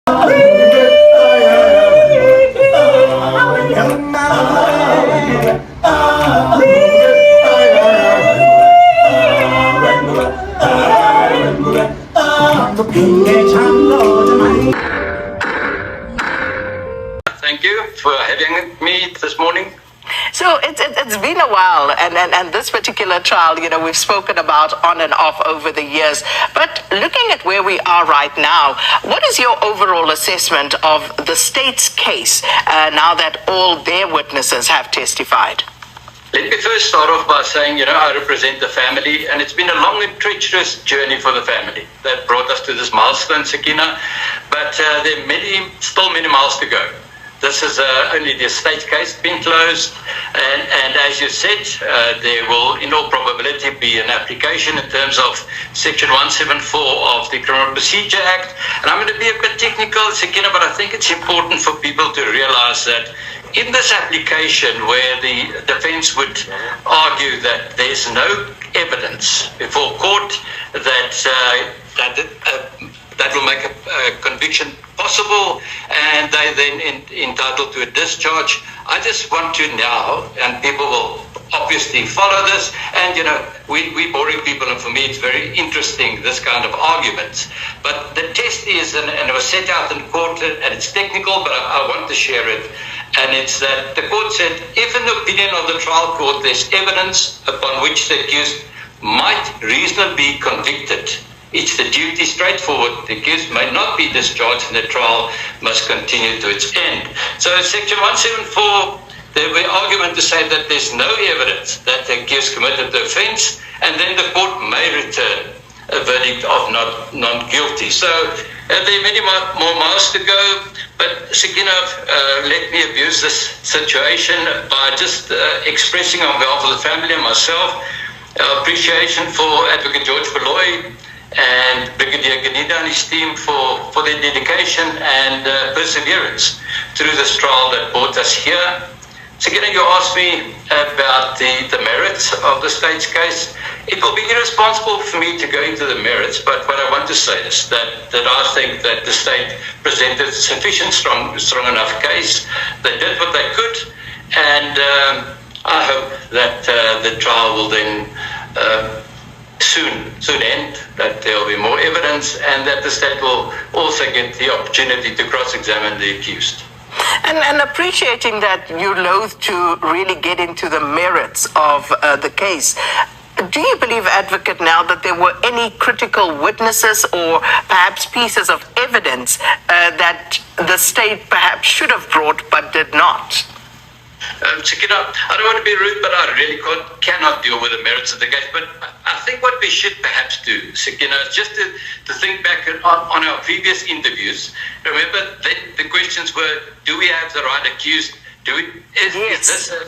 Thank you for having me this morning. So it's been a while, and this particular trial, we've spoken about on and off over the years. But looking at where we are right now, what is your overall assessment of the state's case now that all their witnesses have testified? Let me first start off by saying, I represent the family, and it's been a long and treacherous journey for the family that brought us to this milestone, Sakina. But there are still many miles to go. This is only the state case been closed, and as you said, there will in all probability be an application in terms of Section 174 of the Criminal Procedure Act. And I'm going to be a bit technical, Sakina, but I think it's important for people to realize that in this application where the defense would argue that there's no evidence before court that will make a conviction possible, and they then entitled to a discharge. I just want to now, and people will obviously follow this, and we boring people, and for me it's very interesting, this kind of arguments. But the test is, and it was set out in court, and it's technical, but I want to share it, and it's that the court said, if in the opinion of the trial court there's evidence upon which the accused might reasonably be convicted, it's the duty straightforward. The accused may not be discharged and the trial must continue to its end. So Section 174, there will be argument to say that there's no evidence that the accused committed the offence, and then the court may return a verdict of not guilty. So there are many more miles to go, but Sakina, let me abuse this situation by just expressing on behalf of the family and myself our appreciation for Advocate George Baloyi and Brigadier GININDA and his team for their dedication and perseverance through this trial that brought us here. Sakina, you asked me about the merits of the state's case. It will be irresponsible for me to go into the merits, but what I want to say is that I think that the state presented sufficient strong enough case. They did what they could, and I hope that the trial will then soon end, that there will be more evidence, and that the state will also get the opportunity to cross-examine the accused. And appreciating that you're loath to really get into the merits of the case, do you believe, Advocate Nel, that there were any critical witnesses or perhaps pieces of evidence that the state perhaps should have brought but did not? Sakina, I don't want to be rude, but I really cannot deal with the merits of the case. But I think what we should perhaps do, Sakina, is just to think back on our previous interviews. Remember, the questions were, do we have the right accused? Is this a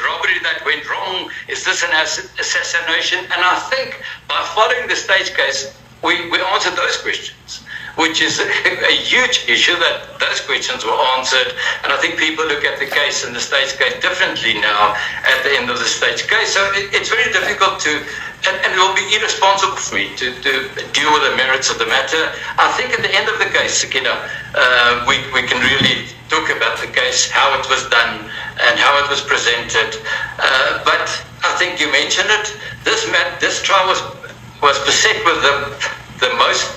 robbery that went wrong? Is this an assassination? And I think by following the state case, we answered those questions, which is a huge issue, that those questions were answered. And I think people look at the case and the state's case differently now at the end of the state's case. So it's very difficult to, and it will be irresponsible for me to deal with the merits of the matter. I think at the end of the case, Sakina, we can really talk about the case, how it was done and how it was presented. But I think you mentioned it, this trial was beset with the most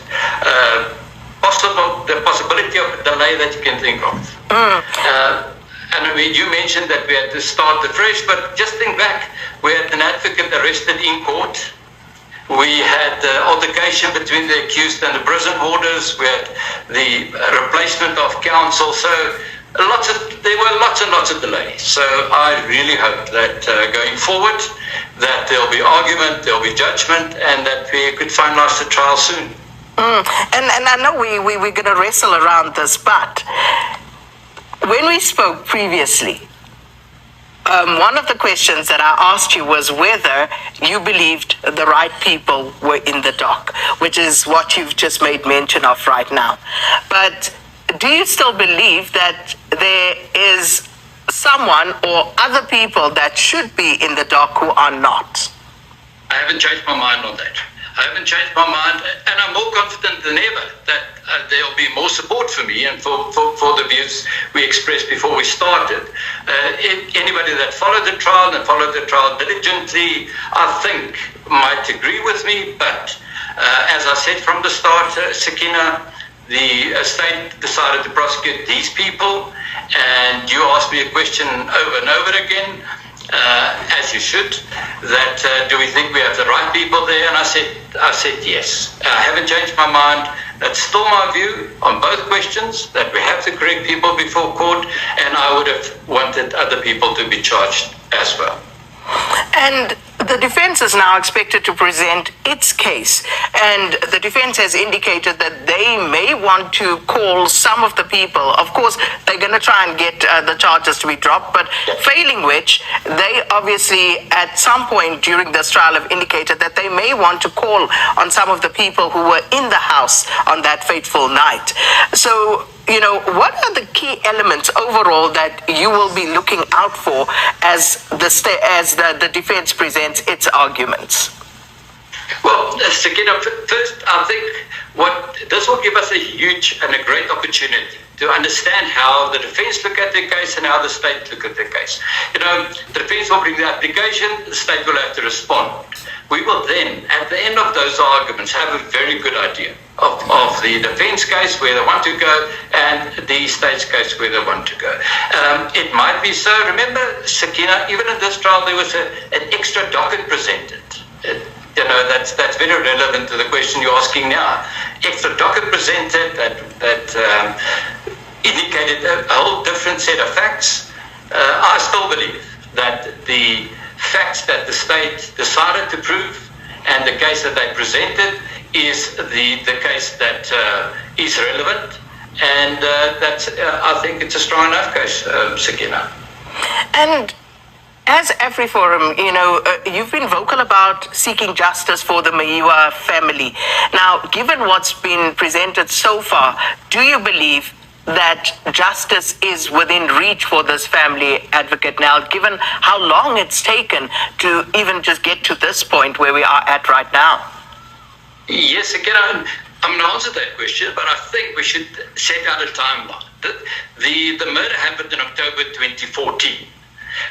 the possibility of delay that you can think of. And I mean, you mentioned that we had to start afresh, but just think back, we had an advocate arrested in court. We had altercation between the accused and the prison warders. We had the replacement of counsel. So there were lots and lots of delays. So I really hope that going forward, that there'll be argument, there'll be judgment, and that we could finalize the trial soon. And I know we're going to wrestle around this, but when we spoke previously, one of the questions that I asked you was whether you believed the right people were in the dock, which is what you've just made mention of right now. But do you still believe that there is someone or other people that should be in the dock who are not? I haven't changed my mind on that. I haven't changed my mind, and I'm more confident than ever that there'll be more support for me and for the views we expressed before we started. Anybody that followed the trial and followed the trial diligently, I think, might agree with me. But as I said from the start, Sakina, the state decided to prosecute these people, and you asked me a question over and over again, as you should, that do we think we have the right people there? And I said yes. I haven't changed my mind. That's still my view on both questions, that we have the correct people before court, and I would have wanted other people to be charged as well. And the defense is now expected to present its case, and the defense has indicated that they may want to call some of the people. Of course, they're going to try and get the charges to be dropped, but failing which, they obviously at some point during this trial have indicated that they may want to call on some of the people who were in the house on that fateful night. So, what are the key elements overall that you will be looking out for as the defense presents its arguments? Well, Sakina, first, I think this will give us a huge and a great opportunity to understand how the defense look at the case and how the state look at the case. The defense will bring the application, the state will have to respond. We will then, at the end of those arguments, have a very good idea of the defense case, where they want to go, and the state's case, where they want to go. It might be so. Remember, Sakina, even in this trial, there was an extra docket presented. That's very relevant to the question you're asking now. Extra docket presented that indicated a whole different set of facts. I still believe that the facts that the state decided to prove and the case that they presented is the case that is relevant, and I think it's a strong enough case, Sakina. And as AfriForum, you've been vocal about seeking justice for the Mayiwa family. Now, given what's been presented so far, do you believe that justice is within reach for this family, Advocate Nel, given how long it's taken to even just get to this point where we are at right now? Yes, again, I'm going to answer that question, but I think we should set out a timeline. The murder happened in October 2014.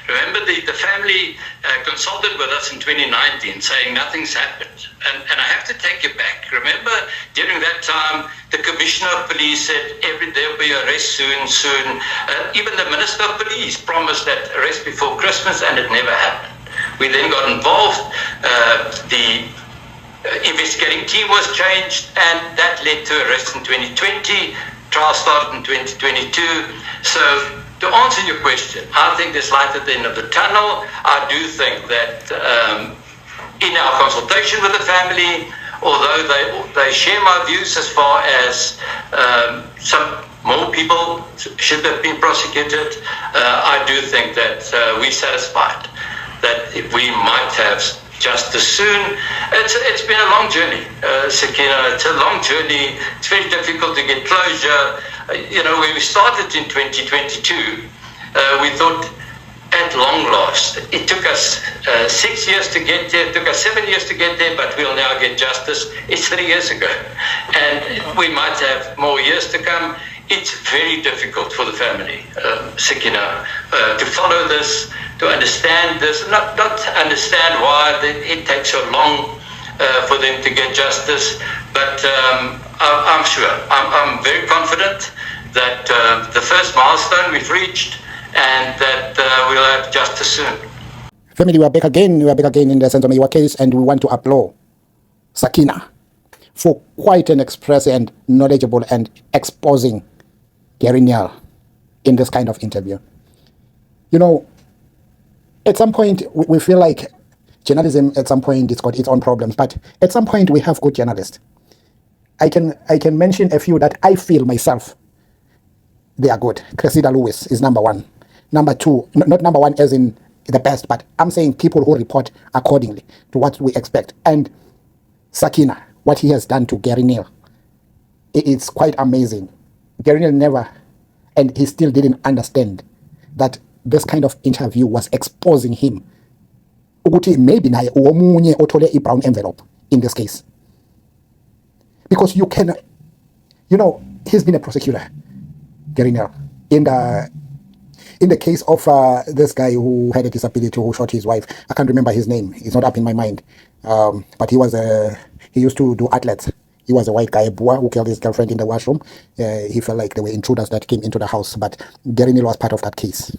Remember, the family consulted with us in 2019 saying nothing's happened. And I have to take you back. Remember, during that time, the Commissioner of Police said there'll be arrest soon. Even the Minister of Police promised that arrest before Christmas, and it never happened. We then got involved. The investigating team was changed, and that led to arrest in 2020. Trial started in 2022. So, to answer your question, I think there's light at the end of the tunnel. I do think that in our consultation with the family, although they share my views as far as some more people should have been prosecuted, I do think that we're satisfied that we might have justice soon. It's been a long journey, Sakina. It's a long journey. It's very difficult to get closure. When we started in 2022, we thought, at long last, it took us 6 years to get there, it took us 7 years to get there, but we'll now get justice. It's 3 years ago, and we might have more years to come. It's very difficult for the family, Sakina, to follow this, to understand this, not understand why it takes so long for them to get justice, but I'm sure, I'm very confident that the first milestone we've reached, and that we'll have justice soon. Family, we are back again in the Central Mayiwa case, and we want to applaud Sakina for quite an expressive and knowledgeable and exposing GERRIE NEL in this kind of interview. At some point, we feel like journalism, at some point, it's got its own problems, but at some point, we have good journalists. I can mention a few that I feel myself, they are good. Cressida Lewis is number one. Number two, not number one as in the best, but I'm saying people who report accordingly to what we expect. And Sakina, what he has done to GERRIE NEL, it's quite amazing. GERRIE NEL never, and he still didn't understand that this kind of interview was exposing him. Ukuthi maybe naye omunye othole i-brown envelope in this case. Because you can, he's been a prosecutor, GERRIE NEL, in the case of this guy who had a disability who shot his wife. I can't remember his name. It's not up in my mind. But he used to do athletes. He was a white guy, a boy, who killed his girlfriend in the washroom. He felt like there were intruders that came into the house, but GERRIE NEL was part of that case.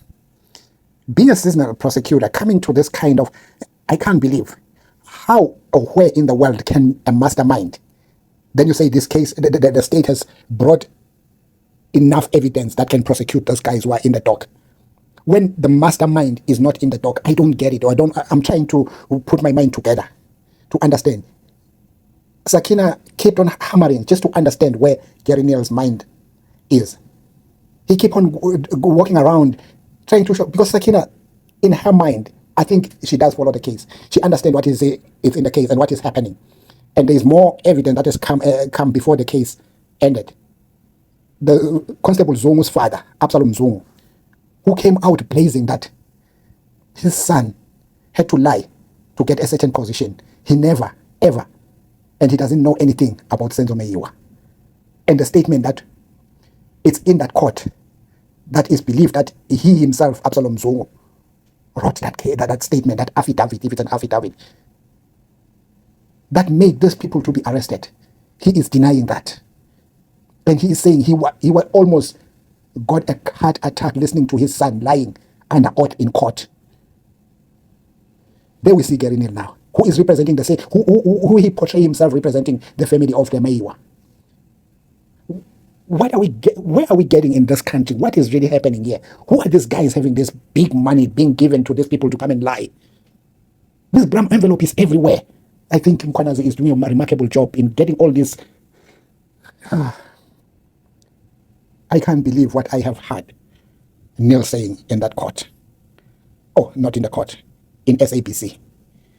Being a seasonal prosecutor, coming to this kind of, I can't believe how or where in the world can a mastermind, then you say this case, the state has brought enough evidence that can prosecute those guys who are in the dock. When the mastermind is not in the dock, I don't get it, or I'm trying to put my mind together to understand. Sakina kept on hammering just to understand where GERRIE NEL's mind is. He kept on walking around trying to show, because Sakina, in her mind, I think she does follow the case. She understands what is in the case and what is happening. And there is more evidence that has come before the case ended. The Constable Zungu's father, Absalom Zungu, who came out blazing that his son had to lie to get a certain position. He never, ever, and he doesn't know anything about Senzo Mayiwa. And the statement that it's in that court that is believed that he himself, Absalom Zungu, wrote that statement, that affidavit, if it's an affidavit, that made these people to be arrested. He is denying that. And he is saying he was almost got a heart attack listening to his son lying under oath in court. There we see GERRIE NEL now, who is representing the state, who he portrays himself representing the family of the Mayiwa. Where are we getting in this country? What is really happening here? Who are these guys having this big money being given to these people to come and lie? This brown envelope is everywhere. I think Mkwanazi is doing a remarkable job in getting all this. I can't believe what I have heard Neil saying in that court. Oh, not in the court, in SABC,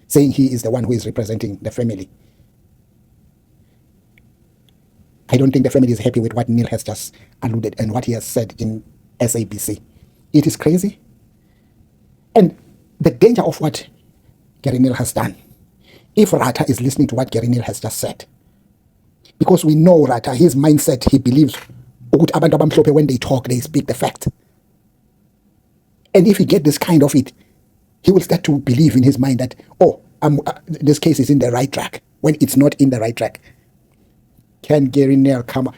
saying he is the one who is representing the family. I don't think the family is happy with what Neil has just alluded and what he has said in SABC. It is crazy. And the danger of what GERRIE NEL has done, if Rata is listening to what GERRIE NEL has just said, because we know Rata, his mindset, he believes when they talk, they speak the fact. And if he gets this kind of it, he will start to believe in his mind that, this case is in the right track, when it's not in the right track. Can GERRIE NEL come?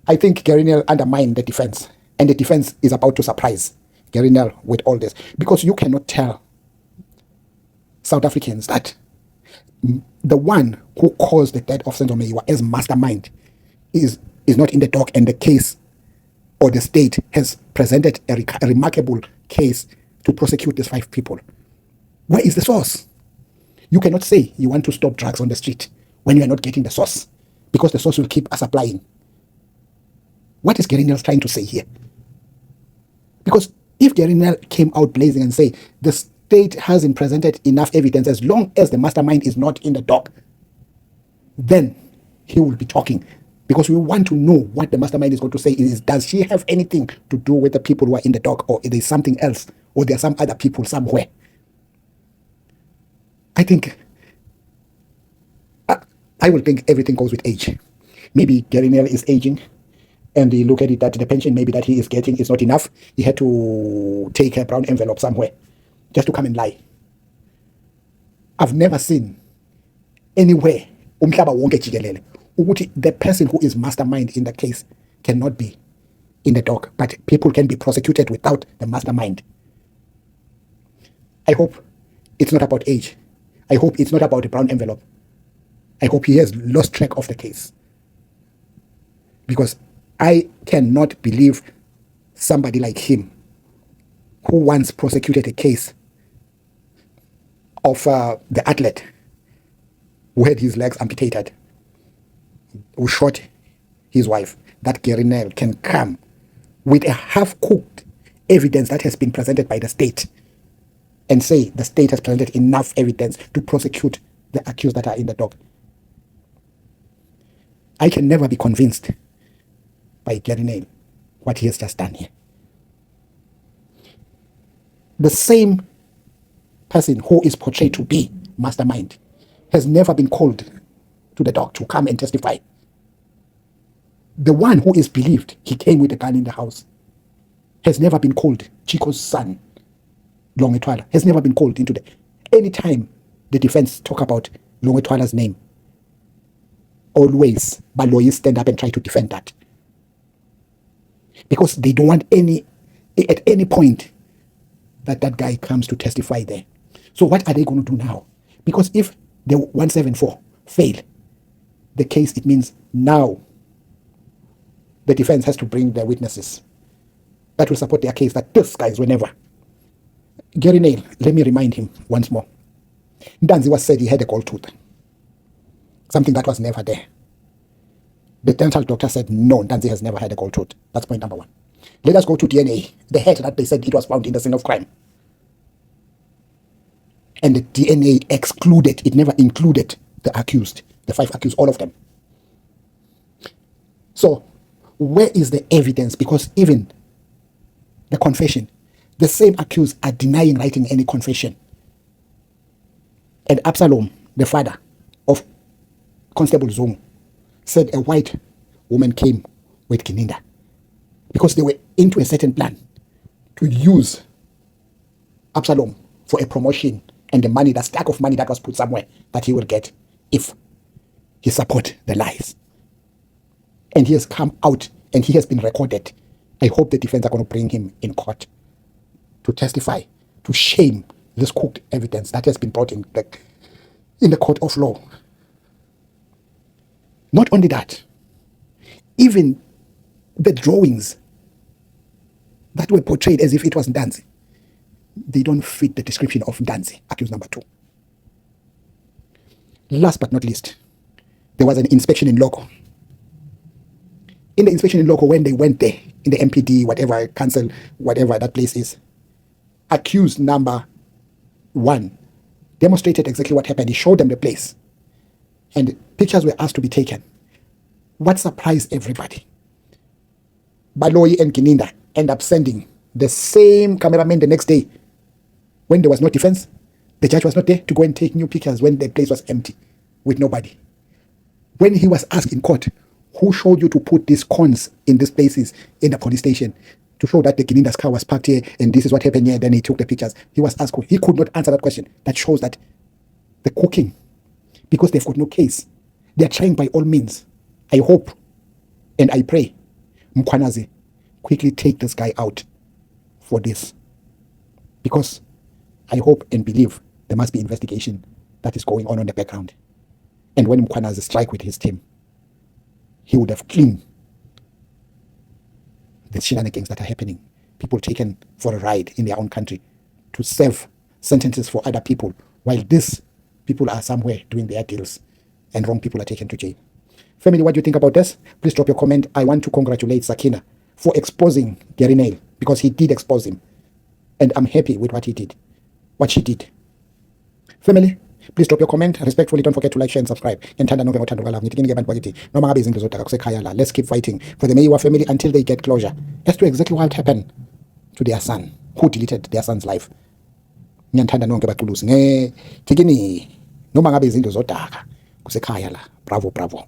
I think GERRIE NEL undermined the defense, and the defense is about to surprise GERRIE NEL with all this, because you cannot tell South Africans that the one who caused the death of Senzo Mayiwa as mastermind is not in the dock, and the case or the state has presented a remarkable case to prosecute these 5 people. Where is the source? You cannot say you want to stop drugs on the street when you are not getting the source, because the source will keep supplying. What is GERRIE NEL trying to say here? Because if GERRIE NEL came out blazing and say the state hasn't presented enough evidence, as long as the mastermind is not in the dock, then he will be talking. Because we want to know what the mastermind is going to say. Does she have anything to do with the people who are in the dock, or is there something else, or there are some other people somewhere? I think I will think everything goes with age. Maybe GERRIE NEL is aging, and he look at it that the pension maybe that he is getting is not enough. He had to take a brown envelope somewhere just to come and lie. I've never seen anywhere the person who is mastermind in the case cannot be in the dock, but people can be prosecuted without the mastermind. I hope it's not about age. I hope it's not about the brown envelope. I hope he has lost track of the case. Because I cannot believe somebody like him, who once prosecuted a case of the athlete who had his legs amputated, who shot his wife, that GERRIE NEL can come with a half-cooked evidence that has been presented by the state and say the state has presented enough evidence to prosecute the accused that are in the dock. I can never be convinced by GERRIE NEL what he has just done here. The same person who is portrayed to be mastermind has never been called to the dog to come and testify. The one who is believed he came with a gun in the house has never been called. Chico's son, Longethwala, has never been called into the... Anytime the defense talk about Longethwala's name, always Baloyi stand up and try to defend that. Because they don't want at any point that guy comes to testify there. So what are they going to do now? Because if the 174 fail the case, it means now the defense has to bring their witnesses that will support their case that this guys were never. GERRIE NEL, let me remind him once more. Ntanzi was said he had a gold tooth. Something that was never there. The dental doctor said, no, Ntanzi has never had a gold tooth. That's point number one. Let us go to DNA. The head that they said it was found in the scene of crime. And the DNA excluded, it never included the accused, the 5 accused, all of them. So, where is the evidence? Because even the confession, the same accused are denying writing any confession. And Absalom, the father of Constable Zungu, said a white woman came with GININDA because they were into a certain plan to use Absalom for a promotion and the money, the stack of money that was put somewhere that he will get if he support the lies. And he has come out and he has been recorded. I hope the defense are going to bring him in court to testify, to shame this cooked evidence that has been brought in the court of law. Not only that, even the drawings that were portrayed as if it was Ntanzi, they don't fit the description of Ntanzi, accused number 2. Last but not least, there was an inspection in Loco. In the inspection in Loco, when they went there, in the MPD, whatever, council, whatever that place is, accused number 1 demonstrated exactly what happened. He showed them the place. And pictures were asked to be taken. What surprised everybody? Baloyi and GININDA end up sending the same cameraman the next day when there was no defense. The judge was not there to go and take new pictures when the place was empty with nobody. When he was asked in court, who showed you to put these cons in these places in the police station to show that the GININDA's car was parked here and this is what happened here, then he took the pictures. He was asked, he could not answer that question. That shows that the cooking, because they've got no case, they're trying by all means. I hope and I pray Mkhwanazi quickly take this guy out for this, because I hope and believe there must be investigation that is going on the background. And when Mkhwanazi strike with his team, he would have cleaned the shenanigans that are happening. People taken for a ride in their own country to serve sentences for other people, while these people are somewhere doing their deals and wrong people are taken to jail. Family, what do you think about this? Please drop your comment. I want to congratulate Sakina for exposing GERRIE NEL, because he did expose him. And I'm happy with what he did, what she did. Family, please drop your comment. Respectfully, don't forget to like, share, and subscribe. Let's keep fighting for the Mayiwa family until they get closure as to exactly what happened to their son, who deleted their son's life. Bravo, bravo.